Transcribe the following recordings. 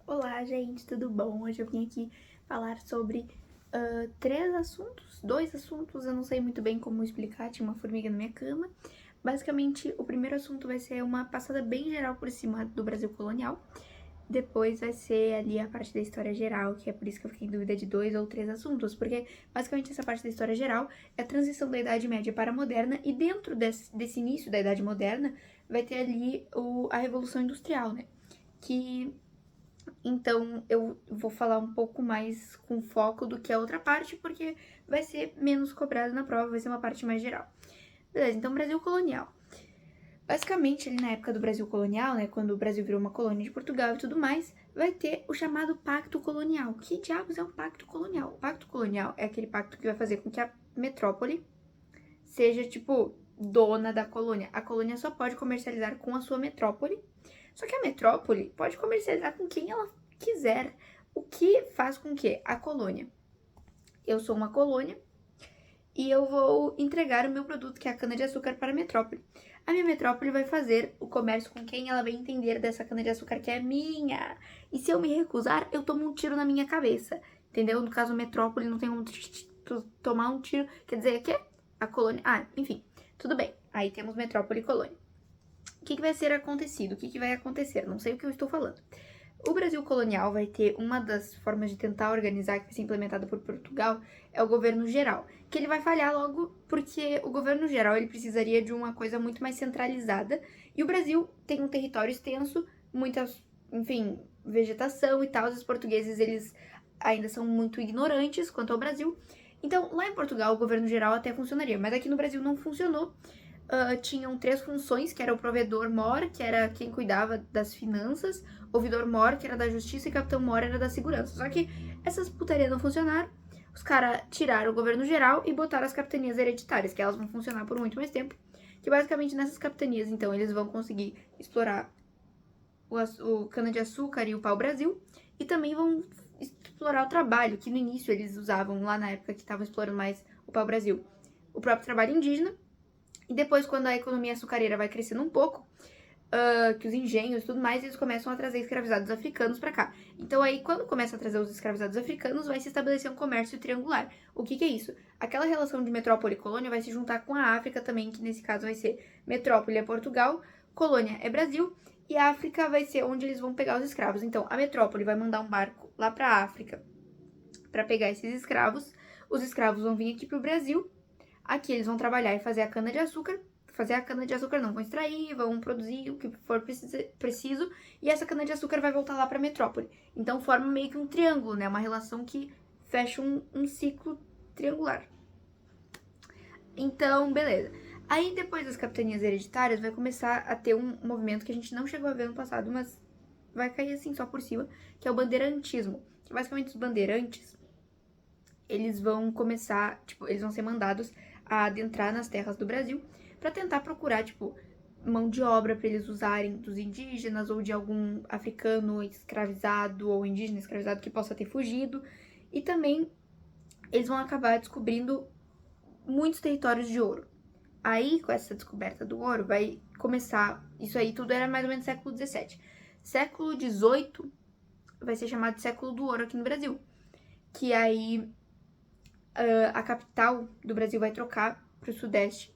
Olá, gente, tudo bom? Hoje eu vim aqui falar sobre dois assuntos, eu não sei muito bem como explicar, tinha uma formiga na minha cama. Basicamente, o primeiro assunto vai ser uma passada bem geral por cima do Brasil colonial. Depois vai ser ali a parte da história geral, que é por isso que eu fiquei em dúvida de dois ou três assuntos, porque basicamente essa parte da história geral é a transição da Idade Média para a Moderna, e dentro desse início da Idade Moderna vai ter ali a Revolução Industrial, né? Que então, eu vou falar um pouco mais com foco do que a outra parte, porque vai ser menos cobrado na prova, vai ser uma parte mais geral. Beleza, então Brasil colonial. Basicamente, ali na época do Brasil colonial, né, quando o Brasil virou uma colônia de Portugal e tudo mais, vai ter o chamado Pacto Colonial. Que diabos é um Pacto Colonial? O Pacto Colonial é aquele pacto que vai fazer com que a metrópole seja, tipo, dona da colônia. A colônia só pode comercializar com a sua metrópole, só que a metrópole pode comercializar com quem ela quiser, o que faz com que a colônia, eu sou uma colônia e eu vou entregar o meu produto, que é a cana-de-açúcar, para a metrópole. A minha metrópole vai fazer o comércio com quem ela bem entender dessa cana-de-açúcar que é minha. E se eu me recusar, eu tomo um tiro na minha cabeça, entendeu? No caso, metrópole não tem como tomar um tiro, quer dizer que a colônia... Ah, enfim, tudo bem. Aí temos metrópole e colônia. O que vai ser acontecido? O que vai acontecer? Não sei o que eu estou falando. O Brasil colonial vai ter uma das formas de tentar organizar, que vai ser implementada por Portugal, é o governo geral. Que ele vai falhar logo porque o governo geral ele precisaria de uma coisa muito mais centralizada. E o Brasil tem um território extenso, muitas, enfim, vegetação e tal. Os portugueses, eles ainda são muito ignorantes quanto ao Brasil. Então, lá em Portugal, o governo geral até funcionaria, mas aqui no Brasil não funcionou. Tinham três funções, que era o provedor-mor, que era quem cuidava das finanças, ouvidor-mor, que era da justiça, e capitão-mor era da segurança. Só que essas putarias não funcionaram, os caras tiraram o governo geral e botaram as capitanias hereditárias, que elas vão funcionar por muito mais tempo, que basicamente nessas capitanias, então, eles vão conseguir explorar o cana-de-açúcar e o pau-brasil, e também vão explorar o trabalho, que no início eles usavam, lá na época que estavam explorando mais o pau-brasil, o próprio trabalho indígena. E depois, quando a economia açucareira vai crescendo um pouco, que os engenhos e tudo mais, eles começam a trazer escravizados africanos para cá. Então aí, quando começa a trazer os escravizados africanos, vai se estabelecer um comércio triangular. O que é isso? Aquela relação de metrópole e colônia vai se juntar com a África também, que nesse caso vai ser metrópole é Portugal, colônia é Brasil, e a África vai ser onde eles vão pegar os escravos. Então, a metrópole vai mandar um barco lá para a África para pegar esses escravos. Os escravos vão vir aqui para o Brasil. Aqui eles vão trabalhar e fazer a cana-de-açúcar. Fazer a cana-de-açúcar não, vão extrair, vão produzir o que for preciso. E essa cana-de-açúcar vai voltar lá para a metrópole. Então forma meio que um triângulo, né? Uma relação que fecha um ciclo triangular. Então, beleza. Aí depois das capitanias hereditárias vai começar a ter um movimento que a gente não chegou a ver no passado, mas vai cair assim só por cima, que é o bandeirantismo. Que basicamente os bandeirantes, eles vão começar, tipo, eles vão ser mandados a adentrar nas terras do Brasil para tentar procurar, tipo, mão de obra para eles usarem dos indígenas ou de algum africano escravizado ou indígena escravizado que possa ter fugido. E também eles vão acabar descobrindo muitos territórios de ouro. Aí, com essa descoberta do ouro, vai começar... Isso aí tudo era mais ou menos século XVII. Século XVIII vai ser chamado de século do ouro aqui no Brasil. Que aí a capital do Brasil vai trocar para o Sudeste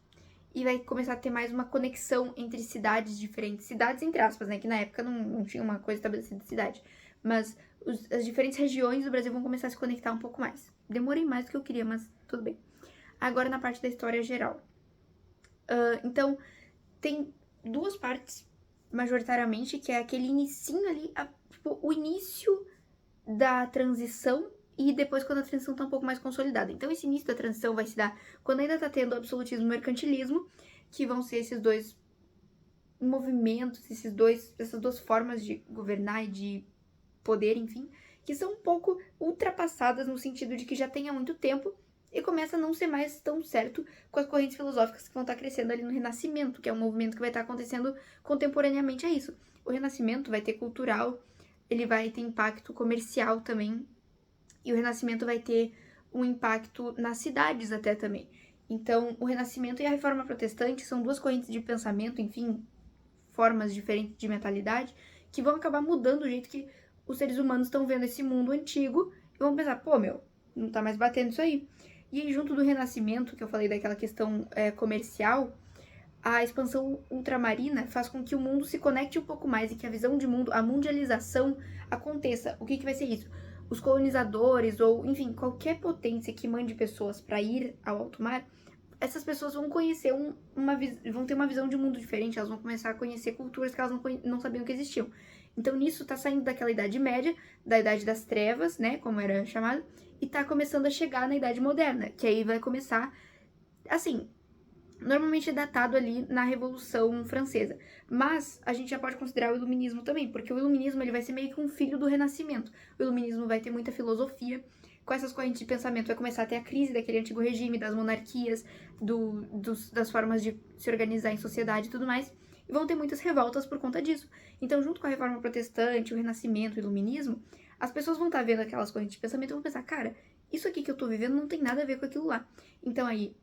e vai começar a ter mais uma conexão entre cidades diferentes. Cidades entre aspas, né? Que na época não tinha uma coisa estabelecida de cidade. Mas as diferentes regiões do Brasil vão começar a se conectar um pouco mais. Demorei mais do que eu queria, mas tudo bem. Agora na parte da história geral. Então, tem duas partes, majoritariamente, que é aquele inicinho ali, tipo, o início da transição e depois quando a transição tá um pouco mais consolidada. Então, esse início da transição vai se dar quando ainda tá tendo absolutismo e mercantilismo, que vão ser esses dois movimentos, essas duas formas de governar e de poder, enfim, que são um pouco ultrapassadas no sentido de que já tem há muito tempo e começa a não ser mais tão certo com as correntes filosóficas que vão estar crescendo ali no Renascimento, que é um movimento que vai estar acontecendo contemporaneamente a isso. O Renascimento vai ter cultural, ele vai ter impacto comercial também, e o Renascimento vai ter um impacto nas cidades até também. Então, o Renascimento e a Reforma Protestante são duas correntes de pensamento, enfim, formas diferentes de mentalidade, que vão acabar mudando o jeito que os seres humanos estão vendo esse mundo antigo e vão pensar, pô, meu, não tá mais batendo isso aí. E aí, junto do Renascimento, que eu falei daquela questão comercial, a expansão ultramarina faz com que o mundo se conecte um pouco mais e que a visão de mundo, a mundialização aconteça. O que vai ser isso? Os colonizadores ou, enfim, qualquer potência que mande pessoas para ir ao alto mar, essas pessoas vão conhecer vão ter uma visão de mundo diferente, elas vão começar a conhecer culturas que elas não sabiam que existiam. Então, nisso tá saindo daquela Idade Média, da Idade das Trevas, né, como era chamado, e tá começando a chegar na Idade Moderna, que aí vai começar, assim, normalmente é datado ali na Revolução Francesa, mas a gente já pode considerar o Iluminismo também, porque o Iluminismo ele vai ser meio que um filho do Renascimento. O Iluminismo vai ter muita filosofia, com essas correntes de pensamento vai começar a ter a crise daquele antigo regime, das monarquias, das formas de se organizar em sociedade e tudo mais, e vão ter muitas revoltas por conta disso. Então, junto com a Reforma Protestante, o Renascimento, o Iluminismo, as pessoas vão estar vendo aquelas correntes de pensamento e vão pensar, cara, isso aqui que eu tô vivendo não tem nada a ver com aquilo lá. Então aí,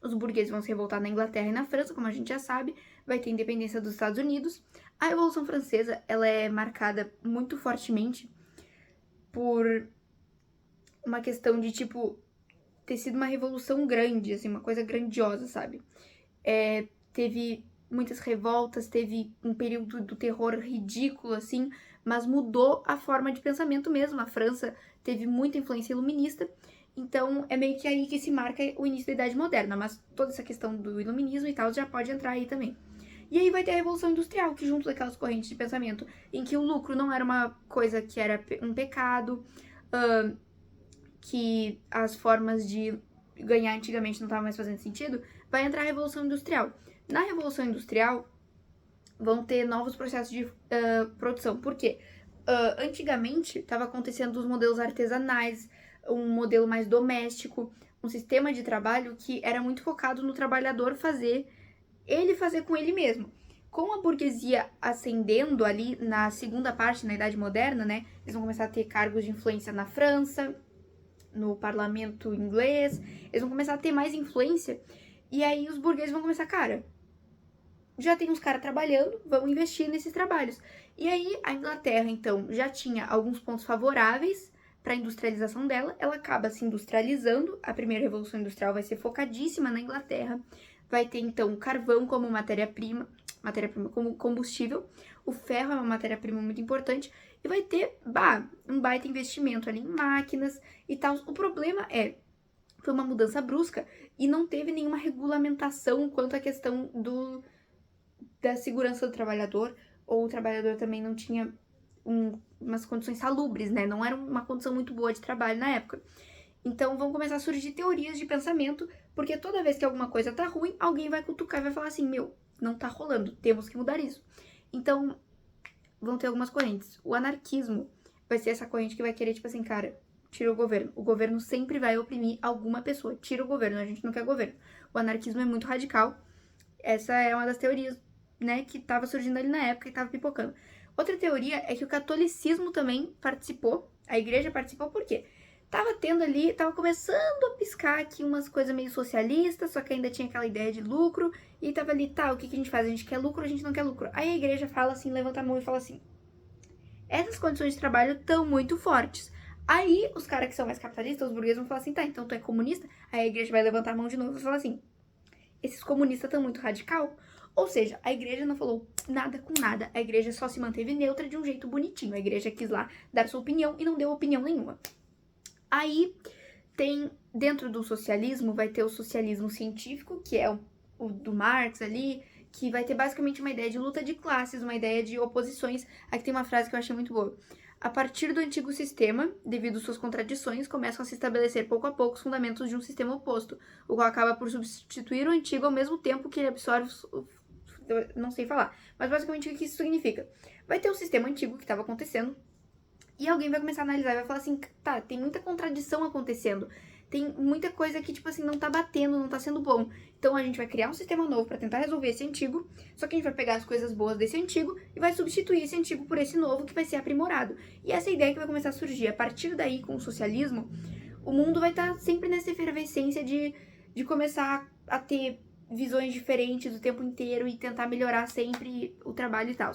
os burgueses vão se revoltar na Inglaterra e na França, como a gente já sabe, vai ter independência dos Estados Unidos. A Revolução Francesa, ela é marcada muito fortemente por uma questão de, tipo, ter sido uma revolução grande, assim, uma coisa grandiosa, sabe? Teve muitas revoltas, teve um período do terror ridículo, assim, mas mudou a forma de pensamento mesmo. A França teve muita influência iluminista, então é meio que aí que se marca o início da Idade Moderna, mas toda essa questão do iluminismo e tal já pode entrar aí também. E aí vai ter a Revolução Industrial, que junto daquelas correntes de pensamento em que o lucro não era uma coisa que era um pecado, que as formas de ganhar antigamente não estavam mais fazendo sentido, vai entrar a Revolução Industrial. Na Revolução Industrial, vão ter novos processos de produção. Por quê? Antigamente, estava acontecendo os modelos artesanais, um modelo mais doméstico, um sistema de trabalho que era muito focado no trabalhador fazer com ele mesmo. Com a burguesia ascendendo ali na segunda parte, na Idade Moderna, né? Eles vão começar a ter cargos de influência na França, no parlamento inglês, eles vão começar a ter mais influência, e aí os burgueses vão começar, cara, já tem uns caras trabalhando, vamos investir nesses trabalhos. E aí a Inglaterra, então, já tinha alguns pontos favoráveis para a industrialização dela, ela acaba se industrializando, a primeira revolução industrial vai ser focadíssima na Inglaterra, vai ter então o carvão como matéria-prima como combustível, o ferro é uma matéria-prima muito importante, e vai ter um baita investimento ali em máquinas e tal. O problema foi uma mudança brusca e não teve nenhuma regulamentação quanto à questão da segurança do trabalhador, ou o trabalhador também não tinha umas condições salubres, né? Não era uma condição muito boa de trabalho na época. Então vão começar a surgir teorias de pensamento, porque toda vez que alguma coisa tá ruim, alguém vai cutucar e vai falar assim, meu, não tá rolando, temos que mudar isso. Então, vão ter algumas correntes. O anarquismo vai ser essa corrente que vai querer, tipo assim, cara, tira o governo. O governo sempre vai oprimir alguma pessoa. Tira o governo, a gente não quer governo. O anarquismo é muito radical. Essa é uma das teorias, né, que tava surgindo ali na época e tava pipocando. Outra teoria é que o catolicismo também participou. A igreja participou por quê? Tava começando a piscar aqui umas coisas meio socialistas, só que ainda tinha aquela ideia de lucro, e tava ali, o que a gente faz? A gente quer lucro, a gente não quer lucro. Aí a igreja fala assim, levanta a mão e fala assim, essas condições de trabalho estão muito fortes. Aí os caras que são mais capitalistas, os burgueses, vão falar assim, então tu é comunista? Aí a igreja vai levantar a mão de novo e falar assim, esses comunistas estão muito radical? Ou seja, a igreja não falou nada com nada, a igreja só se manteve neutra de um jeito bonitinho. A igreja quis lá dar sua opinião e não deu opinião nenhuma. Aí tem, dentro do socialismo, vai ter o socialismo científico, que é o do Marx ali, que vai ter basicamente uma ideia de luta de classes, uma ideia de oposições. Aqui tem uma frase que eu achei muito boa. A partir do antigo sistema, devido às suas contradições, começam a se estabelecer pouco a pouco os fundamentos de um sistema oposto, o qual acaba por substituir o antigo ao mesmo tempo que ele absorve... Não sei falar, mas basicamente o que isso significa? Vai ter o sistema antigo que estava acontecendo, e alguém vai começar a analisar e vai falar assim, tem muita contradição acontecendo. Tem muita coisa que, tipo assim, não tá batendo, não tá sendo bom. Então a gente vai criar um sistema novo pra tentar resolver esse antigo, só que a gente vai pegar as coisas boas desse antigo e vai substituir esse antigo por esse novo que vai ser aprimorado. E essa é a ideia que vai começar a surgir. A partir daí, com o socialismo, o mundo vai estar sempre nessa efervescência de começar a ter visões diferentes o tempo inteiro e tentar melhorar sempre o trabalho e tal.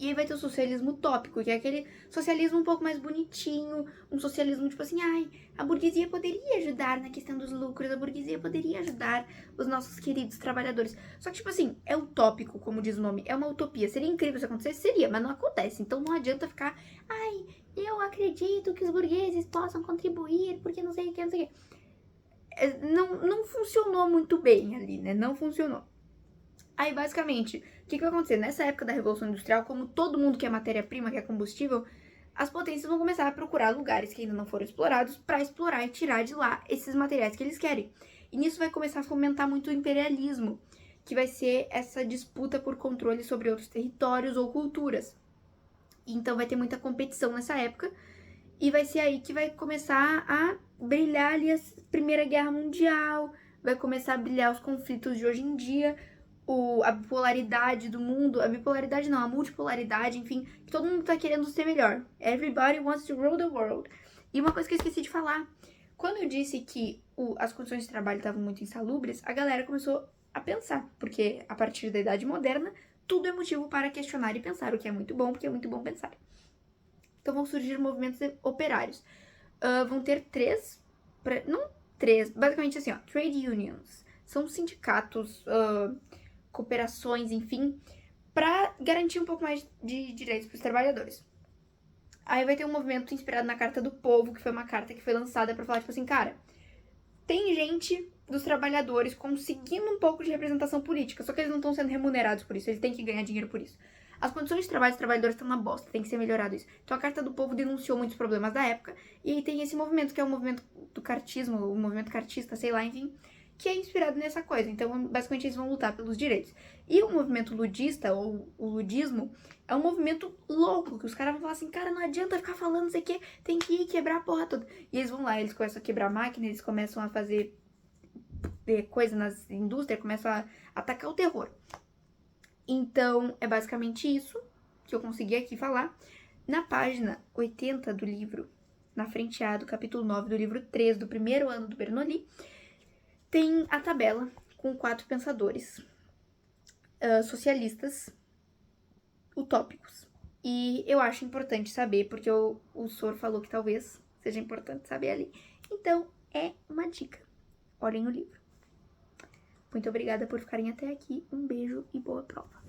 E aí vai ter o socialismo utópico, que é aquele socialismo um pouco mais bonitinho, um socialismo tipo assim, ai, a burguesia poderia ajudar na questão dos lucros, a burguesia poderia ajudar os nossos queridos trabalhadores. Só que tipo assim, é utópico, como diz o nome, é uma utopia. Seria incrível se acontecesse? Seria, mas não acontece. Então não adianta ficar, ai, eu acredito que os burgueses possam contribuir, porque não sei o que, não sei o que. Não funcionou muito bem ali, né? Não funcionou. Aí, basicamente, o que vai acontecer? Nessa época da Revolução Industrial, como todo mundo quer matéria-prima, quer combustível, as potências vão começar a procurar lugares que ainda não foram explorados para explorar e tirar de lá esses materiais que eles querem. E nisso vai começar a fomentar muito o imperialismo, que vai ser essa disputa por controle sobre outros territórios ou culturas. Então vai ter muita competição nessa época, e vai ser aí que vai começar a brilhar ali a Primeira Guerra Mundial, vai começar a brilhar os conflitos de hoje em dia, a bipolaridade do mundo, a bipolaridade não, a multipolaridade, enfim, que todo mundo tá querendo ser melhor. Everybody wants to rule the world. E uma coisa que eu esqueci de falar, quando eu disse que as condições de trabalho estavam muito insalubres, a galera começou a pensar, porque a partir da Idade Moderna, tudo é motivo para questionar e pensar, o que é muito bom, porque é muito bom pensar. Então vão surgir movimentos operários. Vão ter basicamente assim, ó, trade unions. São sindicatos, cooperações, enfim, para garantir um pouco mais de direitos para os trabalhadores. Aí vai ter um movimento inspirado na Carta do Povo, que foi uma carta que foi lançada para falar, tipo assim, cara, tem gente dos trabalhadores conseguindo um pouco de representação política, só que eles não estão sendo remunerados por isso, eles têm que ganhar dinheiro por isso. As condições de trabalho dos trabalhadores estão na bosta, tem que ser melhorado isso. Então a Carta do Povo denunciou muitos problemas da época, e aí tem esse movimento, que é o movimento do cartismo, o movimento cartista, sei lá, enfim, que é inspirado nessa coisa. Então, basicamente, eles vão lutar pelos direitos. E o movimento ludista, ou o ludismo, é um movimento louco, que os caras vão falar assim, cara, não adianta ficar falando, não sei o que, tem que ir quebrar a porra toda. E eles vão lá, eles começam a quebrar a máquina, eles começam a fazer coisa nas indústrias, começam a atacar o terror. Então, é basicamente isso que eu consegui aqui falar. Na página 80 do livro, na frente A do capítulo 9 do livro 3 do primeiro ano do Bernoulli, tem a tabela com 4 pensadores socialistas utópicos. E eu acho importante saber, porque o Sor falou que talvez seja importante saber ali. Então, é uma dica. Olhem o livro. Muito obrigada por ficarem até aqui. Um beijo e boa prova.